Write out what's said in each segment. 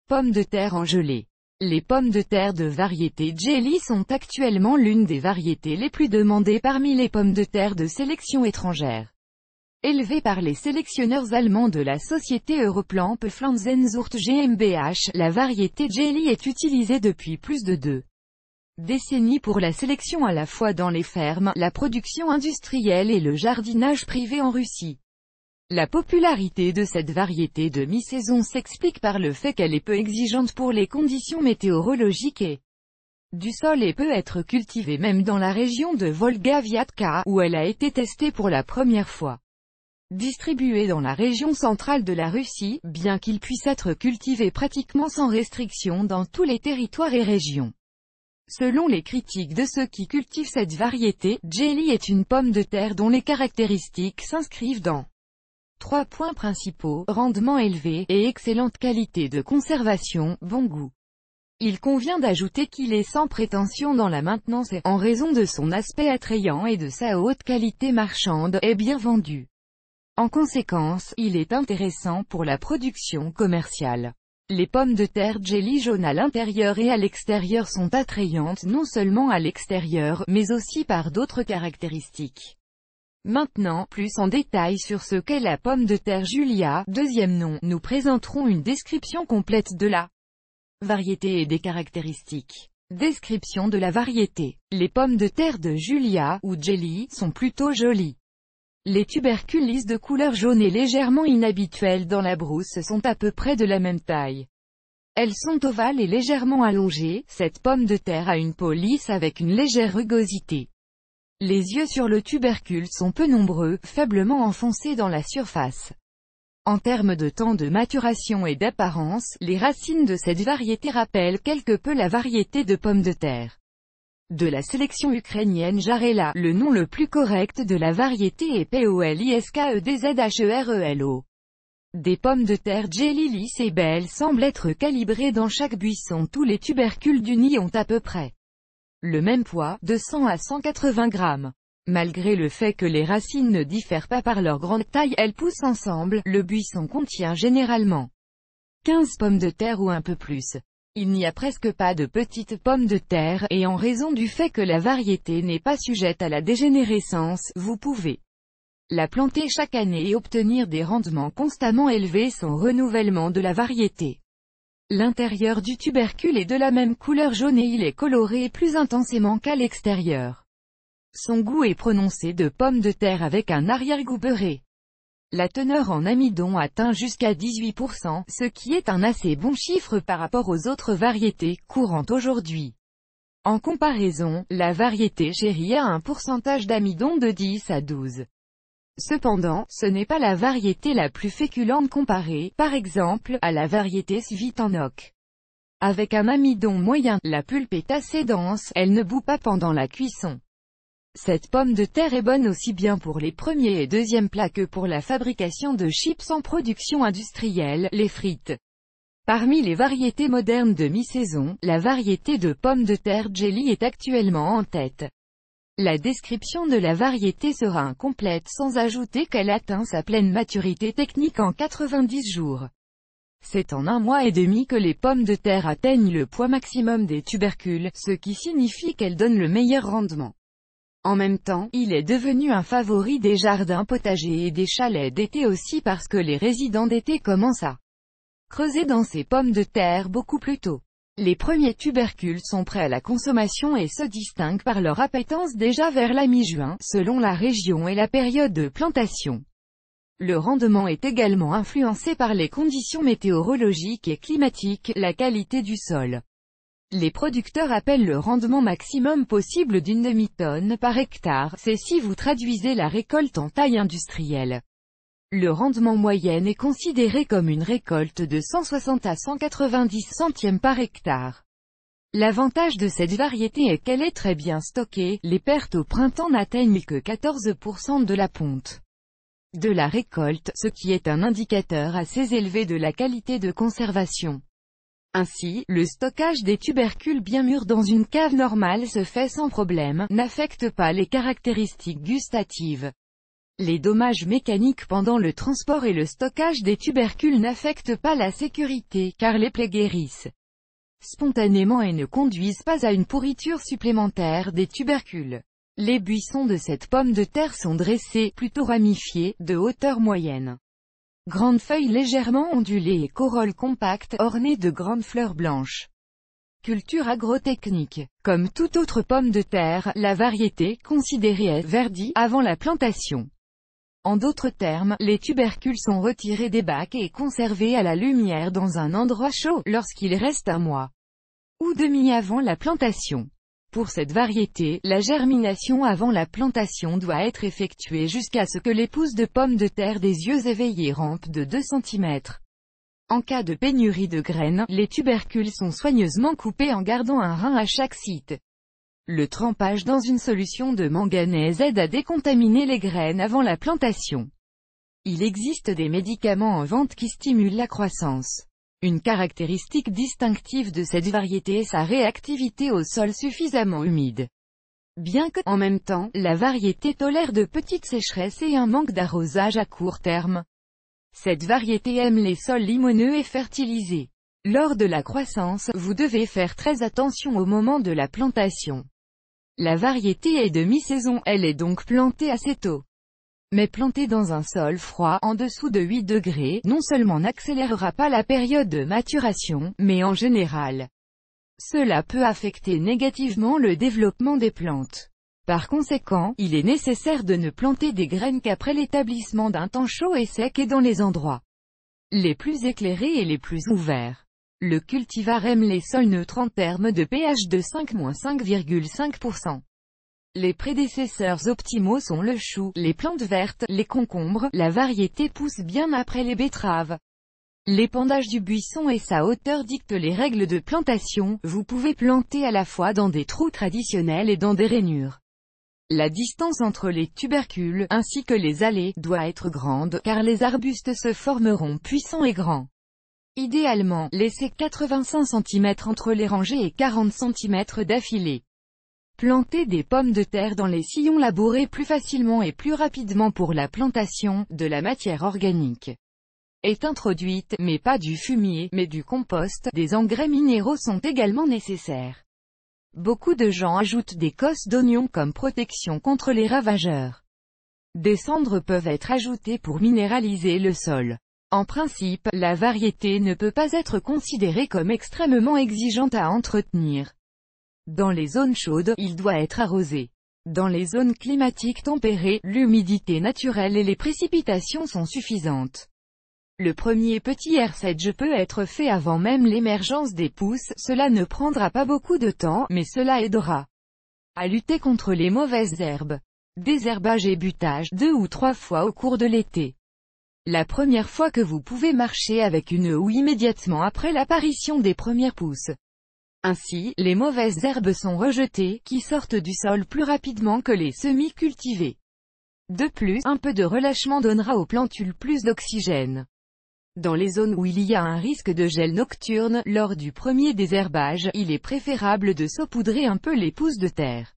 Pommes de terre en gelée. Les pommes de terre de variété Jelly sont actuellement l'une des variétés les plus demandées parmi les pommes de terre de sélection étrangère. Élevée par les sélectionneurs allemands de la société Europlant Pflanzenzucht GmbH, la variété Jelly est utilisée depuis plus de 2 décennies pour la sélection à la fois dans les fermes, la production industrielle et le jardinage privé en Russie. La popularité de cette variété de mi-saison s'explique par le fait qu'elle est peu exigeante pour les conditions météorologiques et du sol et peut être cultivée même dans la région de Volga-Vyatka, où elle a été testée pour la première fois. Distribuée dans la région centrale de la Russie, bien qu'il puisse être cultivé pratiquement sans restriction dans tous les territoires et régions. Selon les critiques de ceux qui cultivent cette variété, Jelly est une pomme de terre dont les caractéristiques s'inscrivent dans 3 points principaux: rendement élevé, et excellente qualité de conservation, bon goût. Il convient d'ajouter qu'il est sans prétention dans la maintenance et, en raison de son aspect attrayant et de sa haute qualité marchande, est bien vendu. En conséquence, il est intéressant pour la production commerciale. Les pommes de terre Jelly jaunes à l'intérieur et à l'extérieur sont attrayantes non seulement à l'extérieur, mais aussi par d'autres caractéristiques. Maintenant, plus en détail sur ce qu'est la pomme de terre Julia, deuxième nom, nous présenterons une description complète de la variété et des caractéristiques. Description de la variété. Les pommes de terre de Julia, ou Jelly, sont plutôt jolies. Les tubercules lisses de couleur jaune et légèrement inhabituels dans la brousse sont à peu près de la même taille. Elles sont ovales et légèrement allongées. Cette pomme de terre a une peau lisse avec une légère rugosité. Les yeux sur le tubercule sont peu nombreux, faiblement enfoncés dans la surface. En termes de temps de maturation et d'apparence, les racines de cette variété rappellent quelque peu la variété de pommes de terre de la sélection ukrainienne Jarela. Le nom le plus correct de la variété est Poliskedezherelo. Des pommes de terre Jelly lisses et belles semblent être calibrées dans chaque buisson. Tous les tubercules du nid ont à peu près le même poids, de 100 à 180 grammes. Malgré le fait que les racines ne diffèrent pas par leur grande taille, elles poussent ensemble. Le buisson contient généralement 15 pommes de terre ou un peu plus. Il n'y a presque pas de petites pommes de terre, et en raison du fait que la variété n'est pas sujette à la dégénérescence, vous pouvez la planter chaque année et obtenir des rendements constamment élevés sans renouvellement de la variété. L'intérieur du tubercule est de la même couleur jaune et il est coloré plus intensément qu'à l'extérieur. Son goût est prononcé de pomme de terre avec un arrière-goût beurré. La teneur en amidon atteint jusqu'à 18%, ce qui est un assez bon chiffre par rapport aux autres variétés courantes aujourd'hui. En comparaison, la variété Cherry a un pourcentage d'amidon de 10 à 12. Cependant, ce n'est pas la variété la plus féculente comparée, par exemple, à la variété Svitanok. Avec un amidon moyen, la pulpe est assez dense, elle ne bout pas pendant la cuisson. Cette pomme de terre est bonne aussi bien pour les premiers et deuxièmes plats que pour la fabrication de chips en production industrielle, les frites. Parmi les variétés modernes de mi-saison, la variété de pomme de terre Jelly est actuellement en tête. La description de la variété sera incomplète sans ajouter qu'elle atteint sa pleine maturité technique en 90 jours. C'est en 1 mois et demi que les pommes de terre atteignent le poids maximum des tubercules, ce qui signifie qu'elles donnent le meilleur rendement. En même temps, il est devenu un favori des jardins potagers et des chalets d'été aussi parce que les résidents d'été commencent à creuser dans ces pommes de terre beaucoup plus tôt. Les premiers tubercules sont prêts à la consommation et se distinguent par leur appétence déjà vers la mi-juin, selon la région et la période de plantation. Le rendement est également influencé par les conditions météorologiques et climatiques, la qualité du sol. Les producteurs appellent le rendement maximum possible d'une demi-tonne par hectare, c'est si vous traduisez la récolte en taille industrielle. Le rendement moyen est considéré comme une récolte de 160 à 190 centièmes par hectare. L'avantage de cette variété est qu'elle est très bien stockée, les pertes au printemps n'atteignent que 14% de la ponte de la récolte, ce qui est un indicateur assez élevé de la qualité de conservation. Ainsi, le stockage des tubercules bien mûrs dans une cave normale se fait sans problème, n'affecte pas les caractéristiques gustatives. Les dommages mécaniques pendant le transport et le stockage des tubercules n'affectent pas la sécurité, car les plaies guérissent spontanément et ne conduisent pas à une pourriture supplémentaire des tubercules. Les buissons de cette pomme de terre sont dressés, plutôt ramifiés, de hauteur moyenne. Grandes feuilles légèrement ondulées et corolle compacte, ornées de grandes fleurs blanches. Culture agrotechnique. Comme toute autre pomme de terre, la variété, considérée est verdie, avant la plantation. En d'autres termes, les tubercules sont retirés des bacs et conservés à la lumière dans un endroit chaud, lorsqu'il reste un mois ou demi avant la plantation. Pour cette variété, la germination avant la plantation doit être effectuée jusqu'à ce que les pousses de pommes de terre des yeux éveillés rampent de 2 cm. En cas de pénurie de graines, les tubercules sont soigneusement coupés en gardant un rein à chaque site. Le trempage dans une solution de manganèse aide à décontaminer les graines avant la plantation. Il existe des médicaments en vente qui stimulent la croissance. Une caractéristique distinctive de cette variété est sa réactivité au sol suffisamment humide. Bien que, en même temps, la variété tolère de petites sécheresses et un manque d'arrosage à court terme. Cette variété aime les sols limoneux et fertilisés. Lors de la croissance, vous devez faire très attention au moment de la plantation. La variété est de mi-saison, elle est donc plantée assez tôt. Mais plantée dans un sol froid, en dessous de 8 degrés, non seulement n'accélérera pas la période de maturation, mais en général, cela peut affecter négativement le développement des plantes. Par conséquent, il est nécessaire de ne planter des graines qu'après l'établissement d'un temps chaud et sec et dans les endroits les plus éclairés et les plus ouverts. Le cultivar aime les sols neutres en termes de pH de 5-5,5%. Les prédécesseurs optimaux sont le chou, les plantes vertes, les concombres. La variété pousse bien après les betteraves. L'épandage du buisson et sa hauteur dictent les règles de plantation. Vous pouvez planter à la fois dans des trous traditionnels et dans des rainures. La distance entre les tubercules, ainsi que les allées, doit être grande, car les arbustes se formeront puissants et grands. Idéalement, laissez 85 cm entre les rangées et 40 cm d'affilée. Plantez des pommes de terre dans les sillons labourés plus facilement et plus rapidement pour la plantation. De la matière organique est introduite, mais pas du fumier, mais du compost. Des engrais minéraux sont également nécessaires. Beaucoup de gens ajoutent des cosses d'oignons comme protection contre les ravageurs. Des cendres peuvent être ajoutées pour minéraliser le sol. En principe, la variété ne peut pas être considérée comme extrêmement exigeante à entretenir. Dans les zones chaudes, il doit être arrosé. Dans les zones climatiques tempérées, l'humidité naturelle et les précipitations sont suffisantes. Le premier petit herbage peut être fait avant même l'émergence des pousses. Cela ne prendra pas beaucoup de temps, mais cela aidera à lutter contre les mauvaises herbes. Désherbage et butage 2 ou 3 fois au cours de l'été. La première fois que vous pouvez marcher avec une ou immédiatement après l'apparition des premières pousses. Ainsi, les mauvaises herbes sont rejetées, qui sortent du sol plus rapidement que les semis cultivés. De plus, un peu de relâchement donnera aux plantules plus d'oxygène. Dans les zones où il y a un risque de gel nocturne, lors du premier désherbage, il est préférable de saupoudrer un peu les pousses de terre.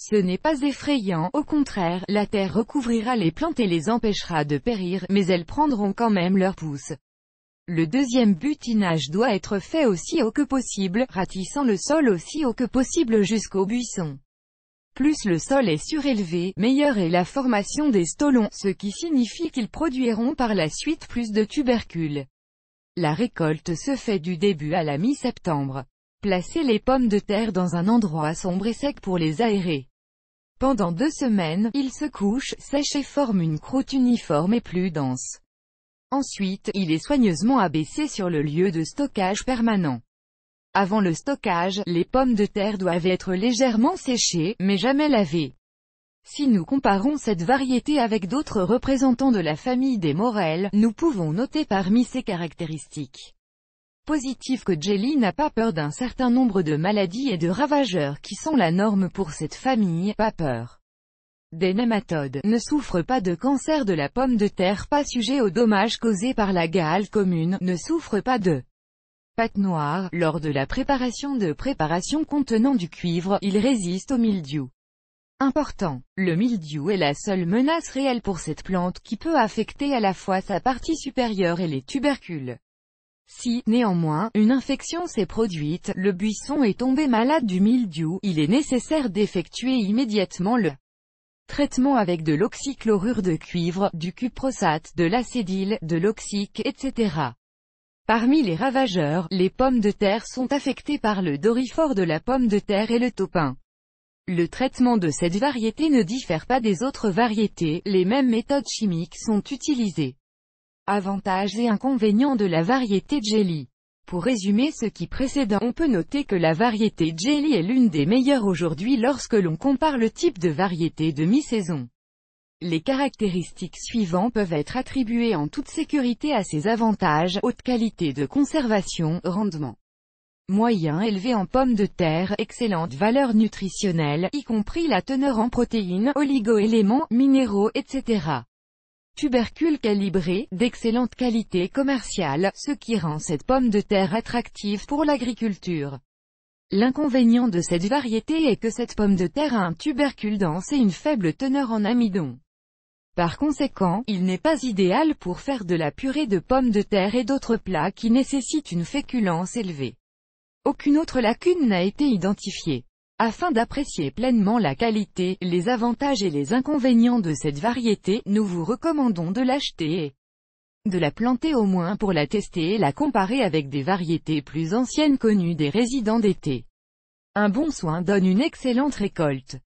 Ce n'est pas effrayant, au contraire, la terre recouvrira les plantes et les empêchera de périr, mais elles prendront quand même leurs pousses. Le deuxième butinage doit être fait aussi haut que possible, ratissant le sol aussi haut que possible jusqu'au buisson. Plus le sol est surélevé, meilleure est la formation des stolons, ce qui signifie qu'ils produiront par la suite plus de tubercules. La récolte se fait du début à la mi-septembre. Placez les pommes de terre dans un endroit sombre et sec pour les aérer. Pendant 2 semaines, ils se couchent, sèchent et forment une croûte uniforme et plus dense. Ensuite, il est soigneusement abaissé sur le lieu de stockage permanent. Avant le stockage, les pommes de terre doivent être légèrement séchées, mais jamais lavées. Si nous comparons cette variété avec d'autres représentants de la famille des morels, nous pouvons noter parmi ces caractéristiques positives que Jelly n'a pas peur d'un certain nombre de maladies et de ravageurs qui sont la norme pour cette famille. Pas peur des nématodes, ne souffre pas de cancer de la pomme de terre, pas sujet aux dommages causés par la gale commune, ne souffre pas de pâte noire. Lors de la préparation contenant du cuivre, il résiste au mildiou. Important. Le mildiou est la seule menace réelle pour cette plante qui peut affecter à la fois sa partie supérieure et les tubercules. Si, néanmoins, une infection s'est produite, le buisson est tombé malade du mildiou, il est nécessaire d'effectuer immédiatement le traitement avec de l'oxychlorure de cuivre, du cuprosate, de l'acédyle, de l'oxyque, etc. Parmi les ravageurs, les pommes de terre sont affectées par le doryphore de la pomme de terre et le taupin. Le traitement de cette variété ne diffère pas des autres variétés, les mêmes méthodes chimiques sont utilisées. Avantages et inconvénients de la variété Jelly. Pour résumer ce qui précède, on peut noter que la variété Jelly est l'une des meilleures aujourd'hui lorsque l'on compare le type de variété de mi-saison. Les caractéristiques suivantes peuvent être attribuées en toute sécurité à ces avantages: haute qualité de conservation, rendement moyen élevé en pommes de terre, excellente valeur nutritionnelle, y compris la teneur en protéines, oligo-éléments, minéraux, etc. Tubercule calibré, d'excellente qualité commerciale, ce qui rend cette pomme de terre attractive pour l'agriculture. L'inconvénient de cette variété est que cette pomme de terre a un tubercule dense et une faible teneur en amidon. Par conséquent, il n'est pas idéal pour faire de la purée de pommes de terre et d'autres plats qui nécessitent une féculence élevée. Aucune autre lacune n'a été identifiée. Afin d'apprécier pleinement la qualité, les avantages et les inconvénients de cette variété, nous vous recommandons de l'acheter et de la planter au moins pour la tester et la comparer avec des variétés plus anciennes connues des résidents d'été. Un bon soin donne une excellente récolte.